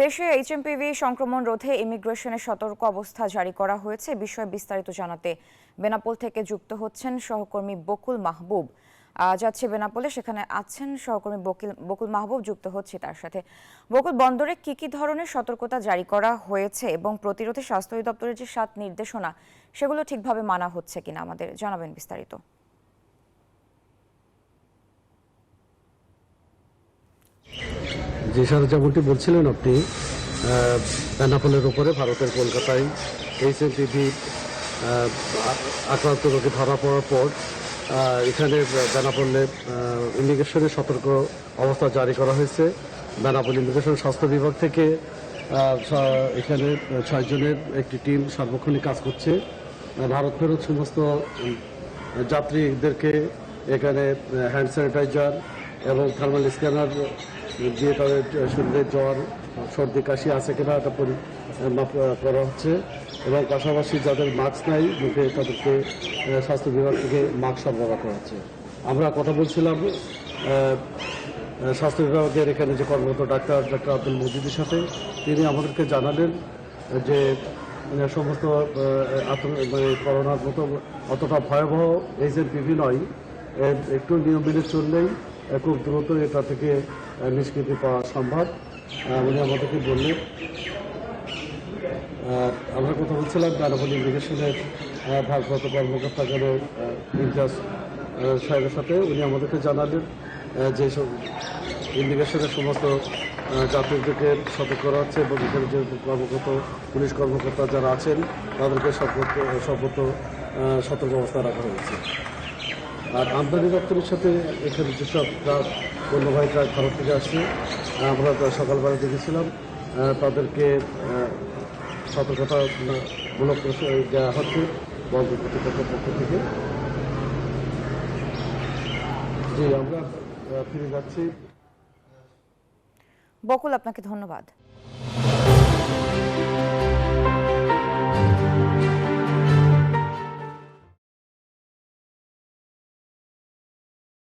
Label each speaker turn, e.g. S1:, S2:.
S1: দেশে এইচএমপিভি সংক্রমণ রোধে ইমিগ্রেশনের সতর্ক অবস্থা জারি করা হয়েছে। বিষয়ে বিস্তারিত জানাতে বেনাপোল থেকে যুক্ত হচ্ছেন সহকর্মী বকুল মাহবুব। যাচ্ছে বেনাপোলে, সেখানে আছেন সহকর্মী বকুল মাহবুব, যুক্ত হচ্ছে তার সাথে। বকুল, বন্দরে কি ধরনের সতর্কতা জারি করা হয়েছে এবং প্রতিরোধে স্বাস্থ্য দপ্তরের যে 7 নির্দেশনা সেগুলো ঠিকভাবে মানা হচ্ছে কিনা আমাদের জানাবেন বিস্তারিত।
S2: যে স্যার যেমনটি বলছিলেন আপনি, বেনাপোলের উপরে ভারতের কলকাতায় এইচএমপিভি আক্রান্ত রোগী ধরা পড়ার পর এখানে বেনাপোলে ইমিগ্রেশনের সতর্ক অবস্থা জারি করা হয়েছে। বেনাপোল ইমিগ্রেশন স্বাস্থ্য বিভাগ থেকে এখানে 6 জনের একটি টিম সার্বক্ষণিক কাজ করছে। ভারত ফেরত সমস্ত যাত্রীদেরকে এখানে হ্যান্ড স্যানিটাইজার এবং থার্মাল স্ক্যানার দিয়ে তাদের শরীরে জ্বর, সর্দি, কাশি আছে কিনা এটা মাপ করা হচ্ছে এবং পাশাপাশি যাদের মাস্ক নাই মুখে তাদেরকে স্বাস্থ্য বিভাগ থেকে মাস্ক সরবরাহ করা হচ্ছে। আমরা কথা বলছিলাম স্বাস্থ্য বিভাগের এখানে যে কর্মরত ডাক্তার আব্দুল মজিদের সাথে। তিনি আমাদেরকে জানালেন যে সমস্ত করোনার মতো অতটা ভয়াবহ এইচএমপিভি নয়, একটু নিয়ম মেনে চললেই খুব দ্রুত এটা থেকে নিষ্কৃতি পাওয়া সম্ভব। উনি আমাদেরকে বললেন। আমরা কথা বলছিলাম বেনাপোল ইমিগ্রেশনের ভারপ্রাপ্ত কর্মকর্তা ইমতিয়াজ সাহেবের সাথে। উনি আমাদেরকে জানালেন যে ইমিগ্রেশনের সমস্ত যাত্রীদেরকে সতর্ক করা হচ্ছে এবং এখানে যে কর্মকর্তা পুলিশ কর্মকর্তা যারা আছেন তাদেরকে সর্বত সতর্ক অবস্থা রাখা হয়েছে। আর আমদানি রপ্তানির সাথে এখানে যেসব পণ্যবাহী ট্রাক ভারত থেকে আসছে, আমরা সকালবেলা দেখেছিলাম তাদেরকে সতর্কতামূলক দেওয়া হচ্ছে বন্দর কর্তৃপক্ষের পক্ষ থেকে। জি, আমরা ফিরে যাচ্ছি।
S1: বকুল, আপনাকে ধন্যবাদ।